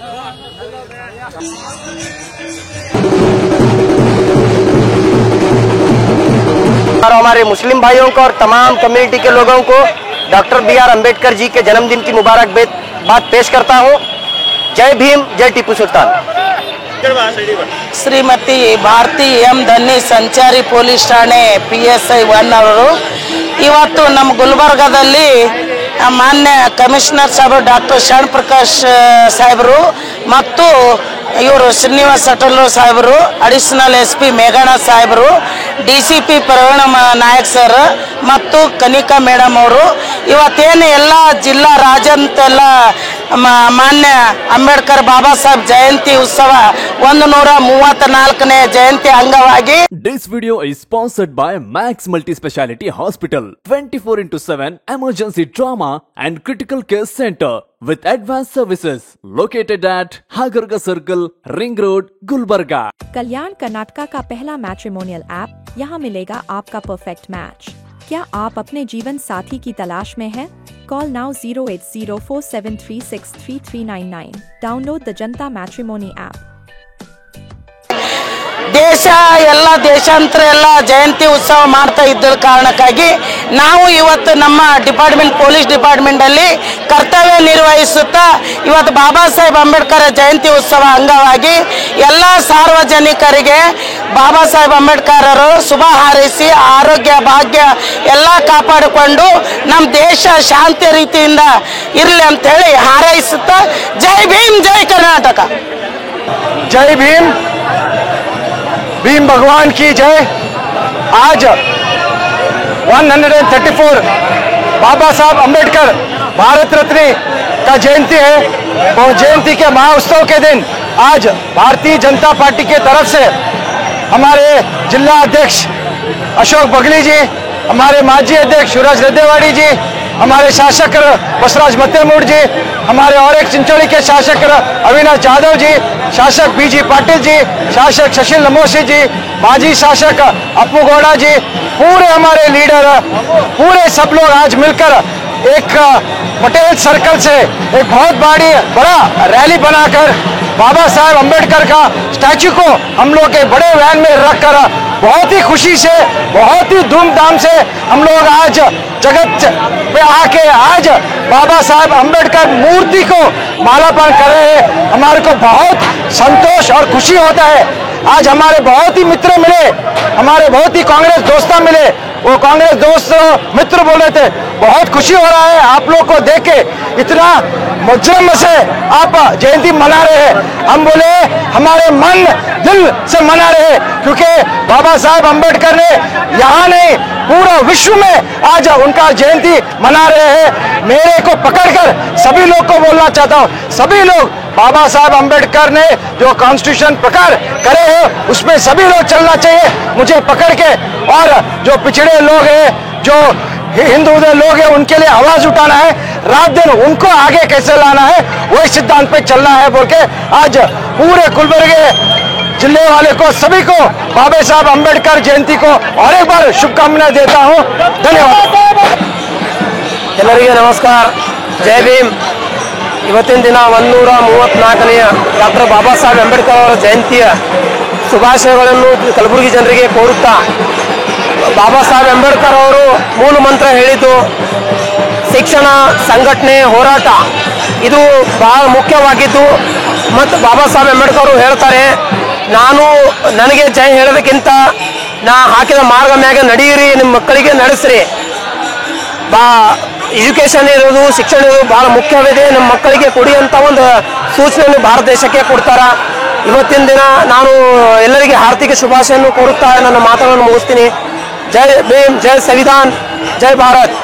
और हमारे मुस्लिम भाइयों को और तमाम कम्युनिटी के लोगों को डॉक्टर BR अम्बेडकर जी के जन्मदिन की मुबारकबाद पेश करता हूँ। जय भीम, जय टीपू सुल्तान। ಶ್ರೀಮತಿ ಭಾರತಿ ಎಂ ಧನ್ನಿ ಸಂಚಾರಿ ಪೊಲೀಸ್ ಠಾಣೆ PSI 1 ಅವರು ಇವತ್ತು ನಮ್ಮ ಗುಲ್ಬರ್ಗಾದಲ್ಲಿ ಮಾನ್ಯ ಕಮಿಷನರ್ ಸಾಹೇಬರು ಡಾಕ್ಟರ್ ಶರಣ್ ಪ್ರಕಾಶ್ ಸಾಹೇಬರು ಮತ್ತು ಇವರು ಶ್ರೀನಿವಾಸ್ ಸಟಲ್ಲು ಸಾಹೇಬರು, ಅಡಿಷನಲ್ SP ಮೇಘಣ್ಣ ಸಾಹೇಬರು, DCP ಪ್ರವೀಣ ನಾಯಕ್ ಸರ್ ಮತ್ತು ಕನಿಕಾ ಮೇಡಮ್ ಅವರು ಇವತ್ತೇನು ಎಲ್ಲ ಜಿಲ್ಲಾ ರಾಜ್ಯಾಂತೆಲ್ಲ ಮಾನ್ಯ ಅಂಬೇಡ್ಕರ್ ಬಾಬಾ ಸಾಹೇಬ್ ಜಯಂತಿ ಉತ್ಸವ 134ನೇ ಜಯಂತಿ ಅಂಗವಾಗಿ This video is sponsored by Max Multi Speciality Hospital, 24/7 emergency trauma and critical care center with advanced services located at Hagarga Circle, Ring Road, Gulbarga. कल्याण कर्नाटका का पहला मैट्रिमोनियल ऐप, यहाँ मिलेगा आपका परफेक्ट मैच। क्या आप अपने जीवन साथी की तलाश में हैं? Call now 08047363399। Download the Janata matrimony app. ದೇಶ ಎಲ್ಲ ದೇಶಾಂತರ ಎಲ್ಲ ಜಯಂತಿ ಉತ್ಸವ ಮಾಡ್ತಾ ಇದ್ದ ಕಾರಣಕ್ಕಾಗಿ ನಾವು ಇವತ್ತು ನಮ್ಮ ಡಿಪಾರ್ಟ್ಮೆಂಟ್ ಪೊಲೀಸ್ ಡಿಪಾರ್ಟ್ಮೆಂಟ್ ಅಲ್ಲಿ ಕರ್ತವ್ಯ ನಿರ್ವಹಿಸುತ್ತಾ ಇವತ್ತು ಬಾಬಾ ಸಾಹೇಬ್ ಅಂಬೇಡ್ಕರ್ ಜಯಂತಿ ಉತ್ಸವ ಅಂಗವಾಗಿ ಎಲ್ಲ ಸಾರ್ವಜನಿಕರಿಗೆ ಬಾಬಾ ಸಾಹೇಬ್ ಅಂಬೇಡ್ಕರ್ ಅವರು ಶುಭ ಹಾರೈಸಿ ಆರೋಗ್ಯ ಭಾಗ್ಯ ಎಲ್ಲ ಕಾಪಾಡಿಕೊಂಡು ನಮ್ಮ ದೇಶ ಶಾಂತಿ ರೀತಿಯಿಂದ ಇರಲಿ ಅಂತ ಹೇಳಿ ಹಾರೈಸುತ್ತಾ ಜೈ ಭೀಮ್, ಜೈ ಕರ್ನಾಟಕ। जय भीम, भीम भगवान की जय। आज 134 बाबा साहब अम्बेडकर भारत रत्न का जयंती है। और जयंती के महाउत्सव के दिन आज भारतीय जनता पार्टी के तरफ से हमारे जिला अध्यक्ष अशोक बगली जी, हमारे माजी अध्यक्ष शिवराज रद्देवाड़ी जी, हमारे शासक बसराज मत्तेमूड जी, हमारे और एक चिंचोली के शासक अविनाश जाधव जी, शासक BG पाटिल जी, शासक शशिल नमोशी जी, माजी शासक अपू गौड़ा जी, पूरे हमारे लीडर पूरे सब लोग आज मिलकर एक पटेल सर्कल से एक बहुत बड़ा रैली बनाकर बाबा साहब अम्बेडकर का स्टैचू को हम लोग के बड़े वैन में रखकर बहुत ही खुशी से बहुत ही धूमधाम से हम लोग आज जगत पे आके आज बाबा साहब अम्बेडकर मूर्ति को मालार्पण कर रहे हैं। हमारे को बहुत संतोष और खुशी होता है। आज हमारे बहुत ही मित्र मिले, हमारे बहुत ही कांग्रेस दोस्त मिले। वो कांग्रेस दोस्त मित्र बोले थे बहुत खुशी हो रहा है आप लोग को देख के, इतना मुजरम से आप जयंती मना रहे हैं। हम बोले हमारे मन दिल से मना रहे हैं क्योंकि बाबा साहब अम्बेडकर ने यहाँ नहीं पूरा विश्व में आज उनका जयंती मना रहे हैं। मेरे को पकड़कर सभी लोग को बोलना चाहता हूँ, सभी लोग बाबा साहब अम्बेडकर ने जो कॉन्स्टिट्यूशन प्रकार करे हैं उसमें सभी लोग चलना चाहिए। मुझे पकड़ के और जो पिछड़े लोग हैं, जो हिंदू लोग हैं, उनके लिए आवाज उठाना है, रात दिन उनको आगे कैसे लाना है वही सिद्धांत पे चलना है बोल के आज पूरे गुलबर्गे जिले वाले को सभी को बाबा साहब अम्बेडकर जयंती को और एक बार शुभकामनाएं देता हूँ। धन्यवाद। ಎಲ್ಲರಿಗೆ ನಮಸ್ಕಾರ, ಜೈ ಭೀಮ್। ಇವತ್ತಿನ ದಿನ 134ನೇ ಡಾಕ್ಟರ್ ಬಾಬಾ ಸಾಹೇಬ್ ಅಂಬೇಡ್ಕರ್ ಅವರ ಜಯಂತಿಯ ಶುಭಾಶಯಗಳನ್ನು ಕಲಬುರಗಿ ಜನರಿಗೆ ಕೋರುತ್ತಾ, ಬಾಬಾ ಸಾಹೇಬ್ ಅಂಬೇಡ್ಕರ್ ಅವರು ಮೂಲ ಮಂತ್ರ ಹೇಳಿದ್ದು ಶಿಕ್ಷಣ, ಸಂಘಟನೆ, ಹೋರಾಟ ಇದು ಬಹಳ ಮುಖ್ಯವಾಗಿದ್ದು ಮತ್ತು ಬಾಬಾ ಸಾಹೇಬ್ ಅಂಬೇಡ್ಕರ್ ಅವರು ಹೇಳ್ತಾರೆ, ನನಗೆ ಜೈ ಹೇಳೋದಕ್ಕಿಂತ ನಾ ಹಾಕಿದ ಮಾರ್ಗ ಮ್ಯಾಗ ನಡೆಯಿರಿ, ನಿಮ್ಮ ಮಕ್ಕಳಿಗೆ ನಡೆಸ್ರಿ। ಎಜುಕೇಷನ್ ಇರೋದು, ಶಿಕ್ಷಣ ಇರೋದು ಬಹಳ ಮುಖ್ಯವಿದೆ, ನಮ್ಮ ಮಕ್ಕಳಿಗೆ ಕೊಡಿ ಅಂತ ಒಂದು ಸೂಚನೆಯನ್ನು ಭಾರತ ದೇಶಕ್ಕೆ ಕೊಡ್ತಾರ। ಇವತ್ತಿನ ದಿನ ನಾನು ಎಲ್ಲರಿಗೆ ಹಾರ್ದಿಕ ಶುಭಾಶಯನ್ನು ಕೋರುತ್ತಾ ನನ್ನ ಮಾತುಗಳನ್ನು ಮುಗಿಸ್ತೀನಿ। ಜೈ ಭೀಮ್, ಜೈ ಸಂವಿಧಾನ್, ಜೈ ಭಾರತ್।